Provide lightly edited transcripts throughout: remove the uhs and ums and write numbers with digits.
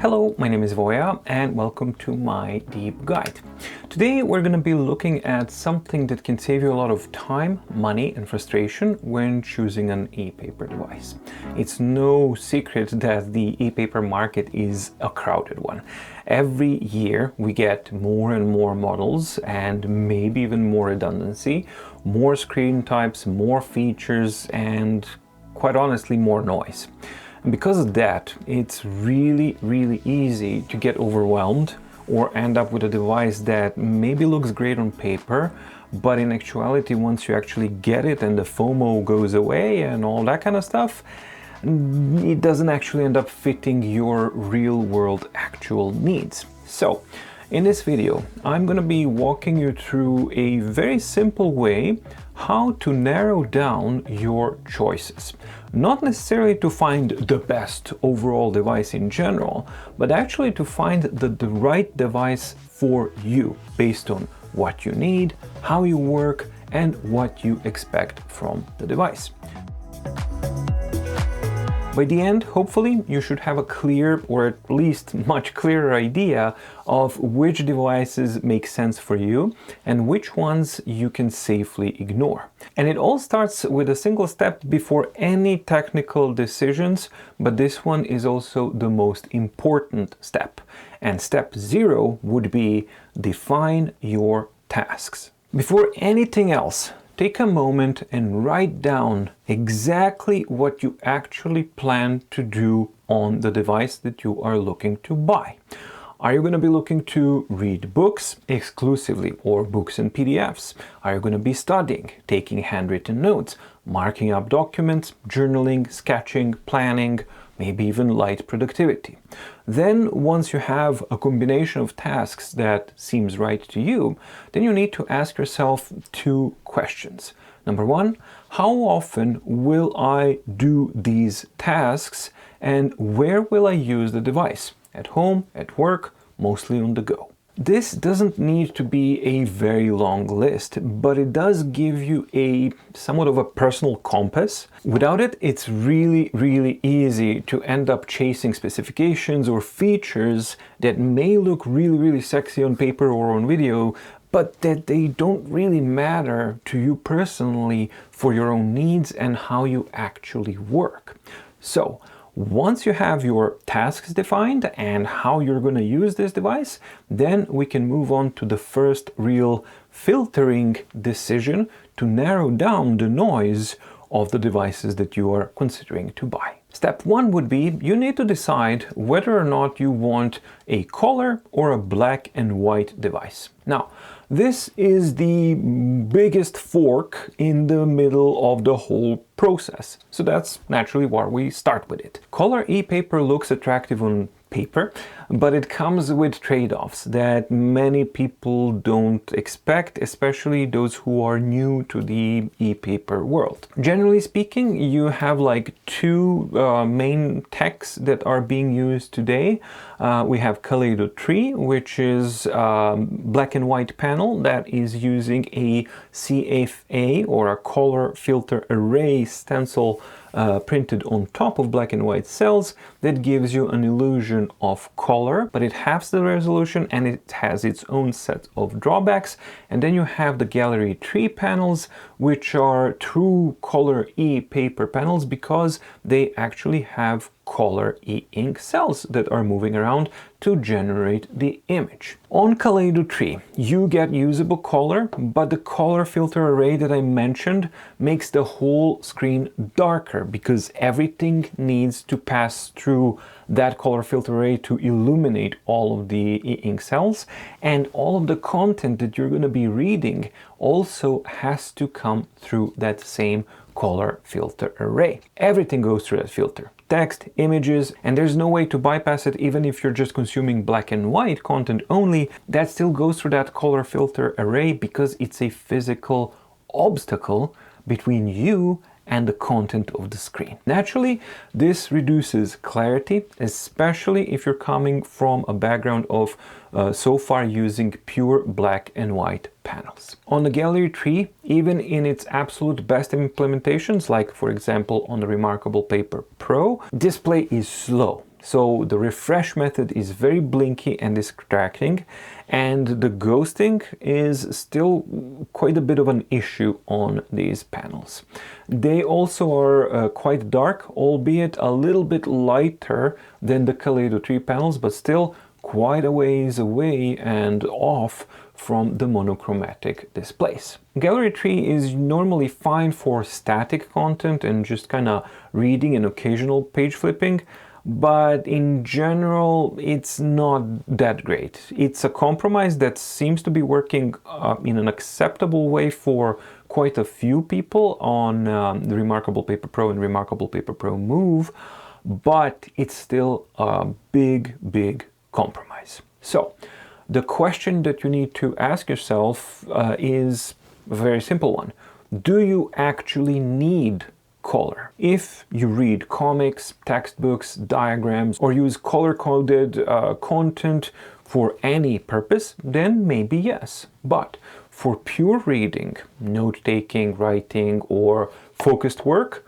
Hello, my name is Voya and welcome to my deep guide. Today we're going to be looking at something that can save you a lot of time, money and frustration when choosing an ePaper device. It's no secret that the ePaper market is a crowded one. Every year we get more and more models and maybe even more redundancy, more screen types, more features and quite honestly more noise. And because of that, it's really easy to get overwhelmed or end up with a device that maybe looks great on paper, but in actuality, once you actually get it and the FOMO goes away and all that kind of stuff, it doesn't actually end up fitting your real world actual needs. So in this video, I'm going to be walking you through a very simple way how to narrow down your choices. Not necessarily to find the best overall device in general, but actually to find the right device for you based on what you need, how you work, and what you expect from the device. By the end, hopefully, you should have a clear, or at least much clearer idea of which devices make sense for you and which ones you can safely ignore. And it all starts with a single step before any technical decisions, but this one is also the most important step. And step 0 would be define your tasks. Before anything else, take a moment and write down exactly what you actually plan to do on the device that you are looking to buy. Are you going to be looking to read books exclusively or books and PDFs? Are you going to be studying, taking handwritten notes, marking up documents, journaling, sketching, planning, maybe even light productivity? Then once you have a combination of tasks that seems right to you, then you need to ask yourself 2 questions. Number 1, how often will I do these tasks and where will I use the device? At home, at work, mostly on the go. This doesn't need to be a very long list, but it does give you a somewhat of a personal compass. Without it, it's really easy to end up chasing specifications or features that may look really sexy on paper or on video, but that they don't really matter to you personally for your own needs and how you actually work. So, once you have your tasks defined and how you're going to use this device, then we can move on to the first real filtering decision to narrow down the noise of the devices that you are considering to buy. Step 1 would be you need to decide whether or not you want a color or a black and white device. Now, this is the biggest fork in the middle of the whole process. So that's naturally why we start with it. Color ePaper looks attractive on paper, but it comes with trade-offs that many people don't expect, especially those who are new to the ePaper world. Generally speaking, you have like 2 main techs that are being used today. We have Kaleido 3, which is black and white panel that is using a CFA or a color filter array stencil printed on top of black and white cells that gives you an illusion of color, but it halves the resolution and it has its own set of drawbacks. And then you have the Gallery 3 panels, which are true color ePaper panels because they actually have color e-ink cells that are moving around to generate the image. On Kaleido 3, you get usable color, but the color filter array that I mentioned makes the whole screen darker because everything needs to pass through that color filter array to illuminate all of the e-ink cells, and all of the content that you're going to be reading also has to come through that same color filter array. Everything goes through that filter. Text, images, and there's no way to bypass it. Even if you're just consuming black and white content only, that still goes through that color filter array because it's a physical obstacle between you and the content of the screen. Naturally, this reduces clarity, especially if you're coming from a background of so far using pure black and white panels. On the Gallery 3, even in its absolute best implementations, like for example on the Remarkable Paper Pro, display is slow. So the refresh method is very blinky and distracting, and the ghosting is still quite a bit of an issue on these panels. They also are quite dark, albeit a little bit lighter than the Kaleido 3 panels, but still quite a ways away and off from the monochromatic displays. Gallery tree is normally fine for static content and just kind of reading and occasional page flipping, but in general it's not that great. It's a compromise that seems to be working in an acceptable way for quite a few people on the Remarkable Paper Pro and Remarkable Paper Pro Move, but it's still a big compromise. So the question that you need to ask yourself is a very simple one. Do you actually need color? If you read comics, textbooks, diagrams, or use color-coded content for any purpose, then maybe yes. But for pure reading, note-taking, writing, or focused work,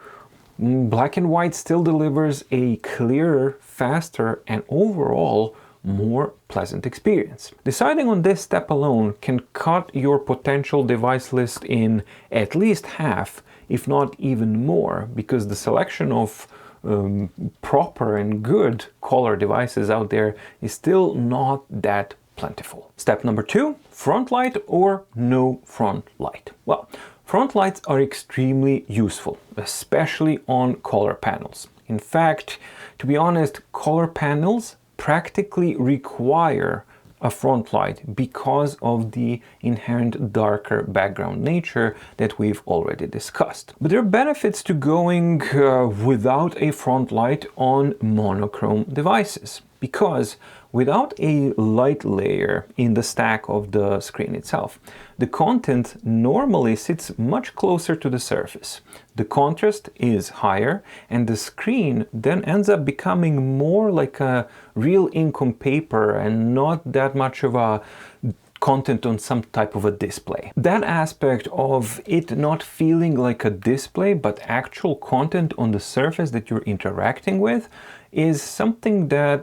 black and white still delivers a clearer, faster, and overall more pleasant experience. Deciding on this step alone can cut your potential device list in at least half, if not even more, because the selection of proper and good color devices out there is still not that plentiful. Step number 2, front light or no front light. Well, front lights are extremely useful, especially on color panels. In fact, to be honest, color panels practically require a front light because of the inherent darker background nature that we've already discussed. But there are benefits to going without a front light on monochrome devices, because without a light layer in the stack of the screen itself, the content normally sits much closer to the surface. The contrast is higher, and the screen then ends up becoming more like a real ink on paper and not that much of a content on some type of a display. That aspect of it not feeling like a display but actual content on the surface that you're interacting with is something that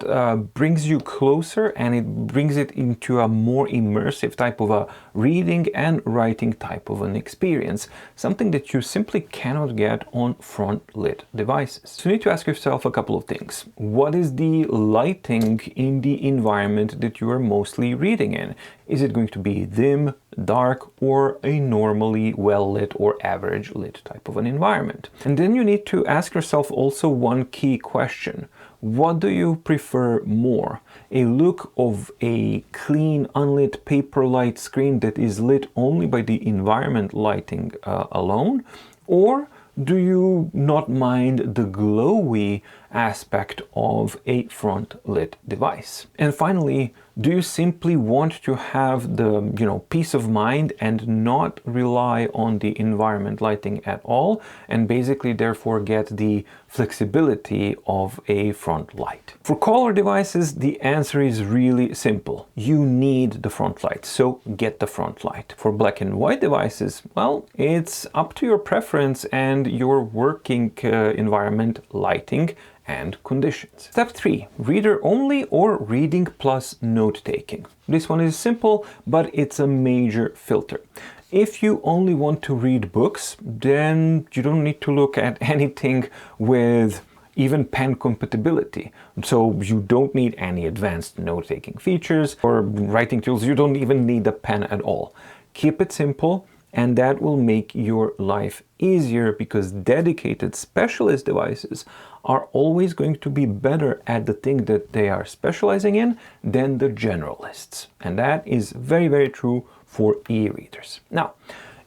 brings you closer, and it brings it into a more immersive type of a reading and writing type of an experience, something that you simply cannot get on front lit devices. So you need to ask yourself a couple of things. What is the lighting in the environment that you are mostly reading in? Is it going to be dim, dark, or a normally well lit or average lit type of an environment? And then you need to ask yourself also one key question. What do you prefer more? A look of a clean, unlit Paperlight screen that is lit only by the environment lighting alone? Or do you not mind the glowy aspect of a front lit device? And finally, do you simply want to have the peace of mind and not rely on the environment lighting at all, and basically therefore get the flexibility of a front light? For color devices, the answer is really simple. You need the front light, so get the front light. For black and white devices, well, it's up to your preference and your working environment lighting and conditions. Step 3, reader only or reading plus note-taking. This one is simple, but it's a major filter. If you only want to read books, then you don't need to look at anything with even pen compatibility. So you don't need any advanced note-taking features or writing tools. You don't even need a pen at all. Keep it simple, and that will make your life easier, because dedicated specialist devices are always going to be better at the thing that they are specializing in than the generalists. And that is very true for e-readers. Now,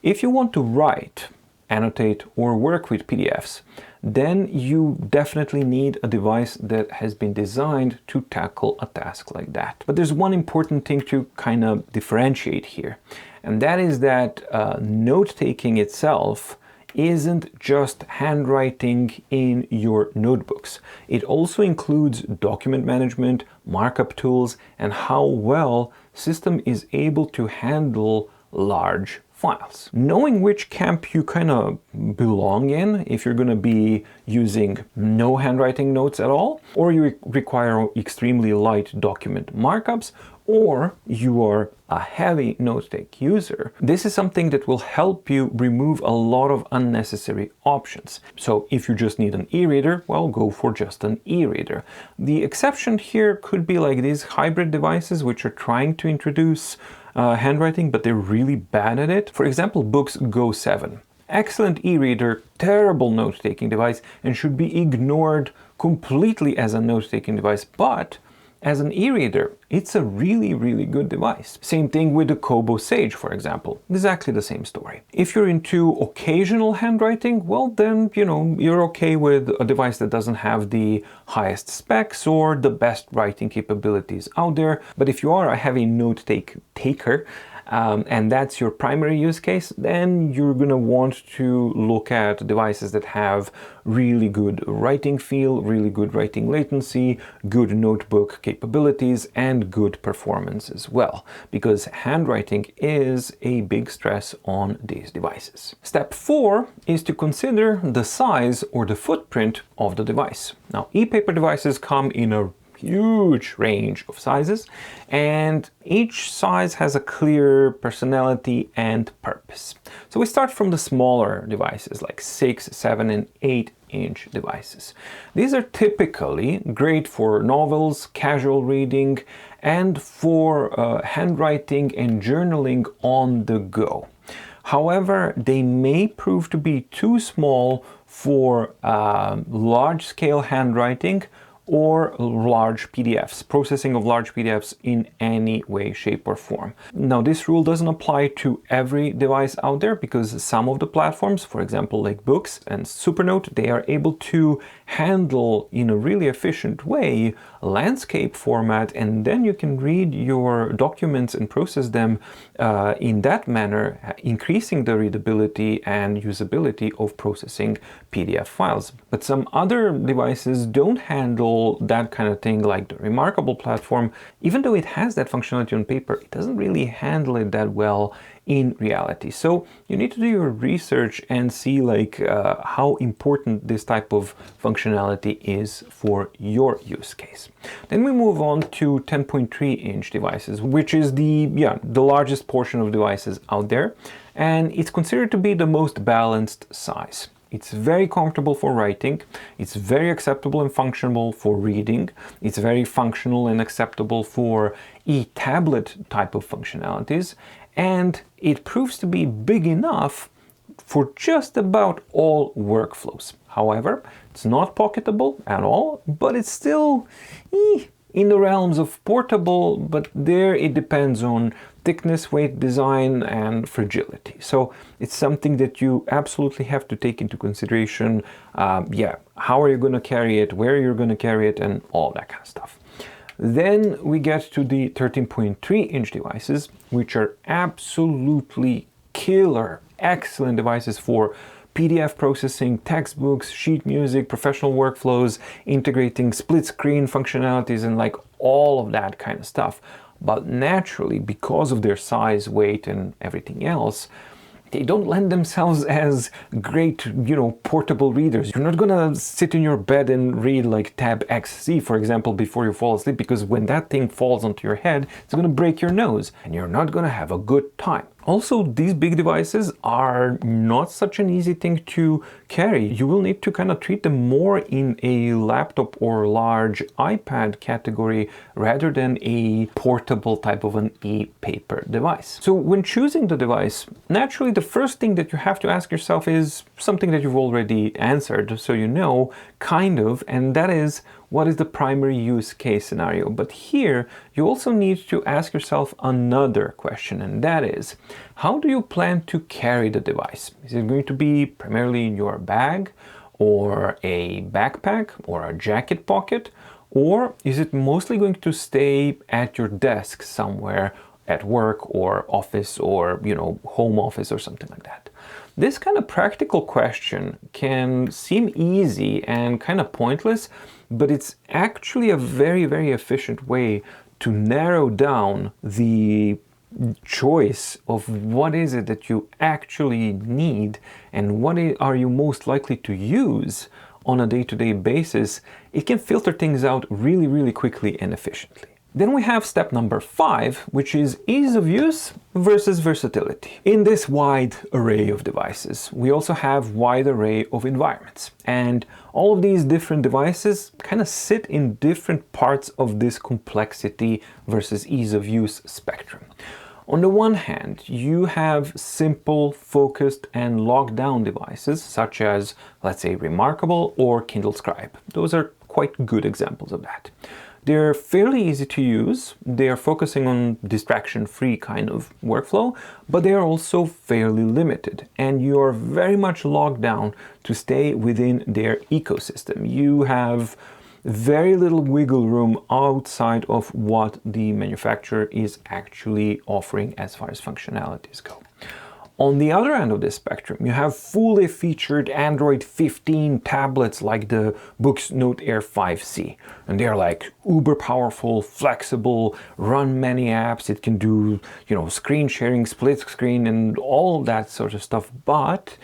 if you want to write, annotate, or work with PDFs, then you definitely need a device that has been designed to tackle a task like that. But there's one important thing to kind of differentiate here, and that is that note-taking itself isn't just handwriting in your notebooks. It also includes document management, markup tools, and how well system is able to handle large files. Knowing which camp you kind of belong in, if you're going to be using no handwriting notes at all, or you require extremely light document markups, or you are a heavy note-take user, this is something that will help you remove a lot of unnecessary options. So if you just need an e-reader, well, go for just an e-reader. The exception here could be like these hybrid devices which are trying to introduce handwriting, but they're really bad at it. For example, Books Go 7. Excellent e-reader, terrible note-taking device, and should be ignored completely as a note-taking device, but as an e-reader, it's a really, really good device. Same thing with the Kobo Sage, for example. Exactly the same story. If you're into occasional handwriting, well then, you're okay with a device that doesn't have the highest specs or the best writing capabilities out there. But if you are a heavy note-taker, and that's your primary use case, then you're going to want to look at devices that have really good writing feel, really good writing latency, good notebook capabilities, and good performance as well, because handwriting is a big stress on these devices. Step 4 is to consider the size or the footprint of the device. Now, ePaper devices come in a huge range of sizes, and each size has a clear personality and purpose. So we start from the smaller devices like 6, 7, and 8-inch devices. These are typically great for novels, casual reading, and for handwriting and journaling on the go. However, they may prove to be too small for large-scale handwriting or large PDFs, processing of large PDFs in any way, shape, or form. Now, this rule doesn't apply to every device out there, because some of the platforms, for example, like Books and Supernote, they are able to handle in a really efficient way landscape format, and then you can read your documents and process them in that manner, increasing the readability and usability of processing PDF files. But some other devices don't handle that kind of thing, like the Remarkable platform. Even though it has that functionality on paper, it doesn't really handle it that well in reality. So you need to do your research and see how important this type of functionality is for your use case. Then we move on to 10.3-inch devices, which is the largest portion of devices out there, and it's considered to be the most balanced size. It's very comfortable for writing, it's very acceptable and functional for reading, it's very functional and acceptable for e-tablet type of functionalities, and it proves to be big enough for just about all workflows. However, it's not pocketable at all, but it's still in the realms of portable, but there it depends on thickness, weight, design, and fragility. So it's something that you absolutely have to take into consideration. How are you going to carry it, where you're going to carry it, and all that kind of stuff. Then we get to the 13.3-inch devices, which are absolutely killer, excellent devices for PDF processing, textbooks, sheet music, professional workflows, integrating split screen functionalities, and all of that kind of stuff. But naturally, because of their size, weight, and everything else, they don't lend themselves as great, portable readers. You're not gonna sit in your bed and read Tab XC, for example, before you fall asleep, because when that thing falls onto your head, it's gonna break your nose, and you're not gonna have a good time. Also, these big devices are not such an easy thing to carry. You will need to kind of treat them more in a laptop or large iPad category rather than a portable type of an e-paper device. So when choosing the device, naturally the first thing that you have to ask yourself is something that you've already answered, so kind of, and that is, what is the primary use case scenario? But here, you also need to ask yourself another question, and that is, how do you plan to carry the device? Is it going to be primarily in your bag, or a backpack, or a jacket pocket? Or is it mostly going to stay at your desk somewhere at work or office or, home office or something like that? This kind of practical question can seem easy and kind of pointless, but it's actually a very, very efficient way to narrow down the choice of what is it that you actually need and what are you most likely to use on a day-to-day basis, it can filter things out really, really quickly and efficiently. Then we have step number 5, which is ease of use versus versatility. In this wide array of devices, we also have wide array of environments. And all of these different devices kind of sit in different parts of this complexity versus ease of use spectrum. On the one hand, you have simple, focused, and locked down devices, such as, let's say, Remarkable or Kindle Scribe. Those are quite good examples of that. They're fairly easy to use, they're focusing on distraction-free kind of workflow, but they are also fairly limited, and you're very much locked down to stay within their ecosystem. You have very little wiggle room outside of what the manufacturer is actually offering as far as functionalities go. On the other end of this spectrum, you have fully featured Android 15 tablets like the Boox Note Air 5C. And they're like uber powerful, flexible, run many apps. It can do, screen sharing, split screen, and all that sort of stuff. But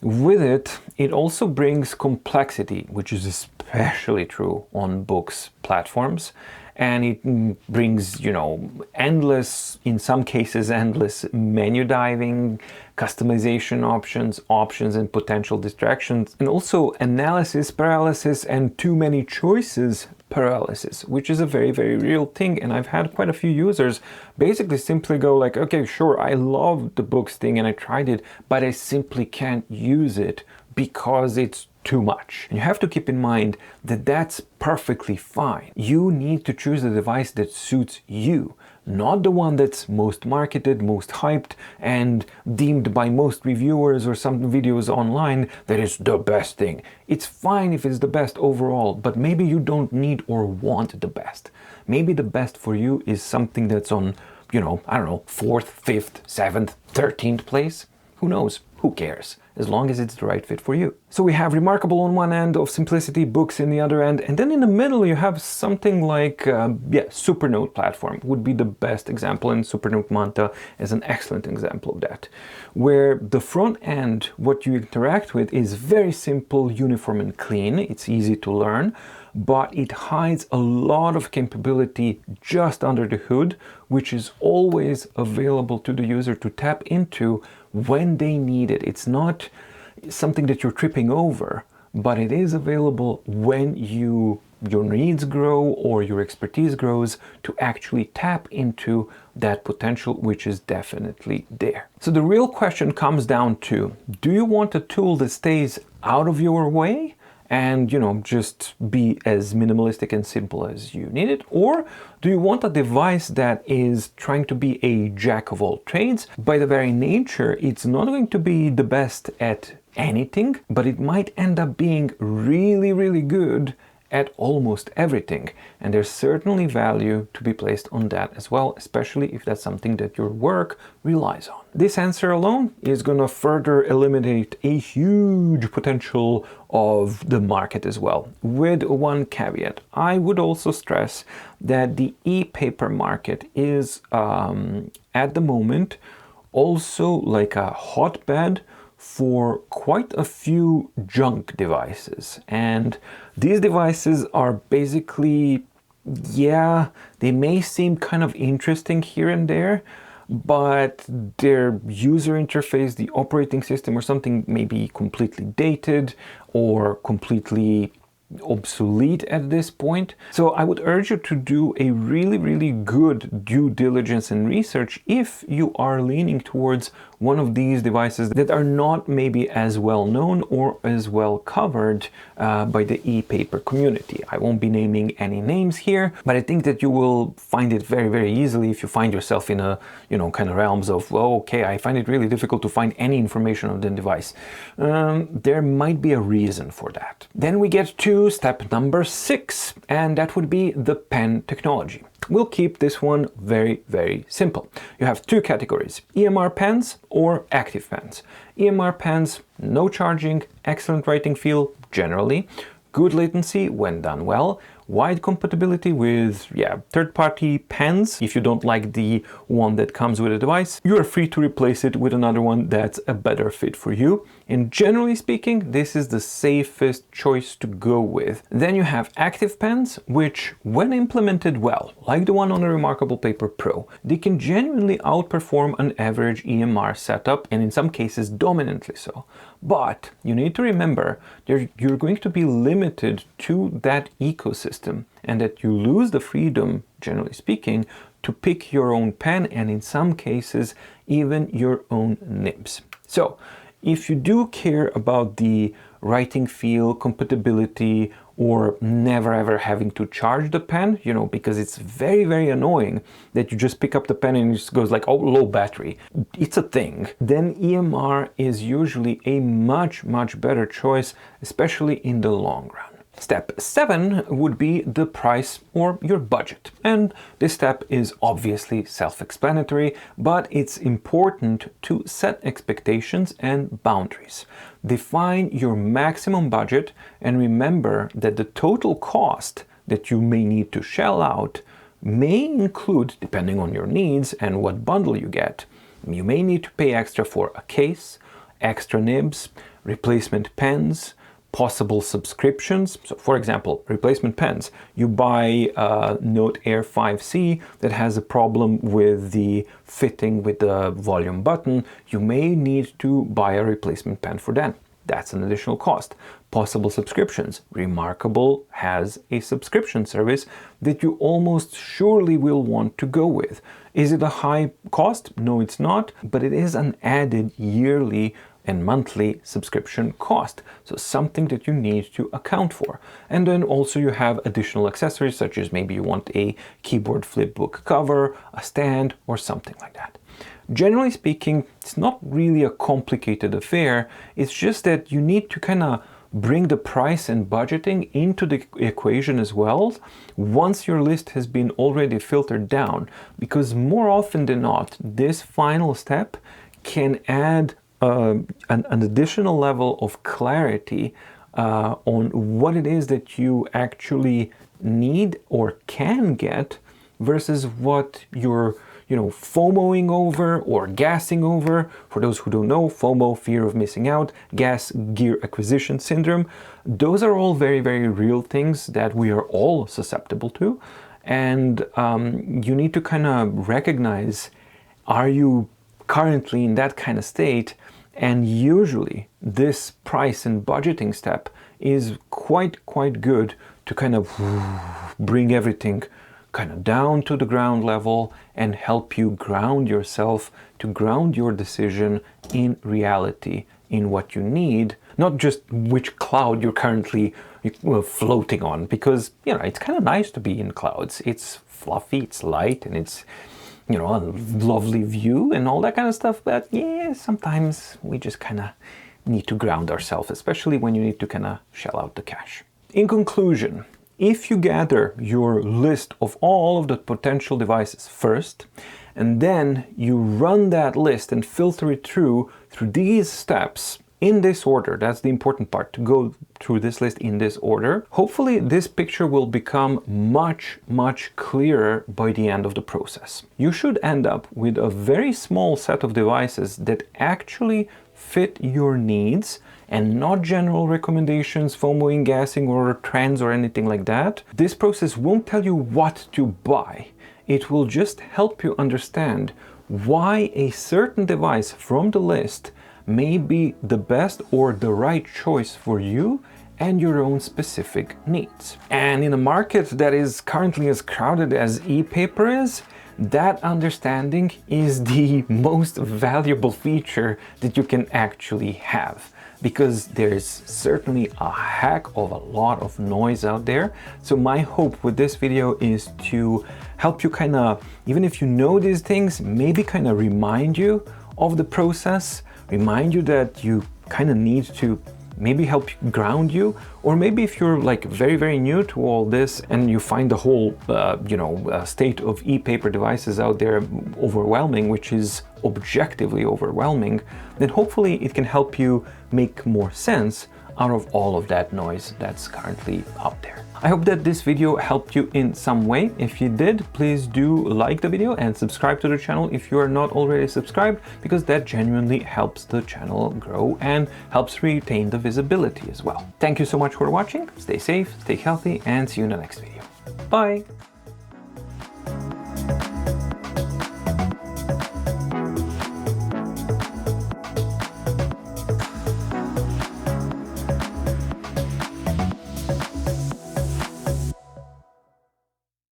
with it, it also brings complexity, which is especially true on Boox platforms. And it brings, endless, in some cases, endless menu diving, customization options and potential distractions, and also analysis paralysis and too many choices paralysis, which is a very, very real thing. And I've had quite a few users basically simply go like, okay, sure, I love the Boox thing and I tried it, but I simply can't use it because it's too much. And you have to keep in mind that that's perfectly fine. You need to choose the device that suits you, not the one that's most marketed, most hyped, and deemed by most reviewers or some videos online that is the best thing. It's fine if it's the best overall, but maybe you don't need or want the best. Maybe the best for you is something that's on, 4th, 5th, 7th, 13th place. Who knows? Who cares? As long as it's the right fit for you. So we have Remarkable on one end of simplicity, Boox in the other end, and then in the middle you have something like, Supernote platform would be the best example, and Supernote Manta is an excellent example of that, where the front end, what you interact with, is very simple, uniform, and clean. It's easy to learn, but it hides a lot of capability just under the hood, which is always available to the user to tap into when they need it. It's not something that you're tripping over, but it is available when your needs grow or your expertise grows to actually tap into that potential, which is definitely there. So the real question comes down to, do you want a tool that stays out of your way and just be as minimalistic and simple as you need it? Or do you want a device that is trying to be a jack of all trades? By the very nature, it's not going to be the best at anything, but it might end up being really, really good at almost everything. And there's certainly value to be placed on that as well, especially if that's something that your work relies on. This answer alone is going to further eliminate a huge potential of the market as well. With one caveat, I would also stress that the ePaper market is at the moment also like a hotbed for quite a few junk devices. And these devices are basically, they may seem kind of interesting here and there, but their user interface, the operating system or something may be completely dated or completely obsolete at this point. So I would urge you to do a really, really good due diligence and research if you are leaning towards one of these devices that are not maybe as well known or as well covered by the ePaper community. I won't be naming any names here, but I think that you will find it very, very easily if you find yourself in a, kind of realms of, well, okay, I find it really difficult to find any information on the device. There might be a reason for that. Then we get to step number 6, and that would be the pen technology. We'll keep this one very, very simple. You have two categories, EMR pens or active pens. EMR pens, no charging, excellent writing feel generally, good latency when done well, wide compatibility with third-party pens. If you don't like the one that comes with a device, you are free to replace it with another one that's a better fit for you. And generally speaking, this is the safest choice to go with. Then you have active pens, which when implemented well, like the one on the Remarkable Paper Pro, they can genuinely outperform an average EMR setup, and in some cases dominantly so. But you need to remember that you're going to be limited to that ecosystem and that you lose the freedom, generally speaking, to pick your own pen and in some cases even your own nibs. So if you do care about the writing feel, compatibility, or never ever having to charge the pen, you know, because it's very, very annoying that you just pick up the pen and it just goes like, oh, low battery. It's a thing. Then EMR is usually a much, much better choice, especially in the long run. Step 7 would be the price or your budget. And this step is obviously self-explanatory, but it's important to set expectations and boundaries. Define your maximum budget and remember that the total cost that you may need to shell out may include, depending on your needs and what bundle you get, you may need to pay extra for a case, extra nibs, replacement pens, possible subscriptions. So for example, replacement pens. You buy a Note Air 5C that has a problem with the fitting with the volume button. You may need to buy a replacement pen for that. That's an additional cost. Possible subscriptions. Remarkable has a subscription service that you almost surely will want to go with. Is it a high cost? No, it's not, but it is an added yearly and monthly subscription cost. So something that you need to account for. And then also you have additional accessories, such as maybe you want a keyboard flipbook cover, a stand, or something like that. Generally speaking, it's not really a complicated affair. It's just that you need to kind of bring the price and budgeting into the equation as well once your list has been already filtered down, because more often than not, this final step can add an additional level of clarity on what it is that you actually need or can get versus what you're FOMOing over or gassing over. For those who don't know, FOMO, fear of missing out, gas, gear acquisition syndrome, those are all very, very real things that we are all susceptible to. And you need to kind of recognize, are you currently in that kind of state? And usually this price and budgeting step is quite good to kind of bring everything kind of down to the ground level and help you ground yourself, to ground your decision in reality, in what you need, not just which cloud you're currently floating on, because it's kind of nice to be in clouds. It's fluffy, it's light, and it's a lovely view and all that kind of stuff, but yeah, sometimes we just kind of need to ground ourselves, especially when you need to kind of shell out the cash. In conclusion, if you gather your list of all of the potential devices first, and then you run that list and filter it through these steps in this order, that's the important part, to go through this list in this order, hopefully this picture will become much clearer by the end of the process. You should end up with a very small set of devices that actually fit your needs and not general recommendations, FOMOing, gassing, or trends or anything like that. This process won't tell you what to buy. It will just help you understand why a certain device from the list may be the best or the right choice for you and your own specific needs. And in a market that is currently as crowded as ePaper is, that understanding is the most valuable feature that you can actually have, because there's certainly a heck of a lot of noise out there. So my hope with this video is to help you kind of, even if you know these things, maybe kind of remind you of the process, remind you that you kind of need to maybe help ground you, or maybe if you're like very new to all this and you find the whole state of ePaper devices out there overwhelming, which is objectively overwhelming, then hopefully it can help you make more sense out of all of that noise that's currently out there. I hope that this video helped you in some way. If you did, please do like the video and subscribe to the channel if you are not already subscribed, because that genuinely helps the channel grow and helps retain the visibility as well. Thank you so much for watching. Stay safe, stay healthy, and see you in the next video. Bye!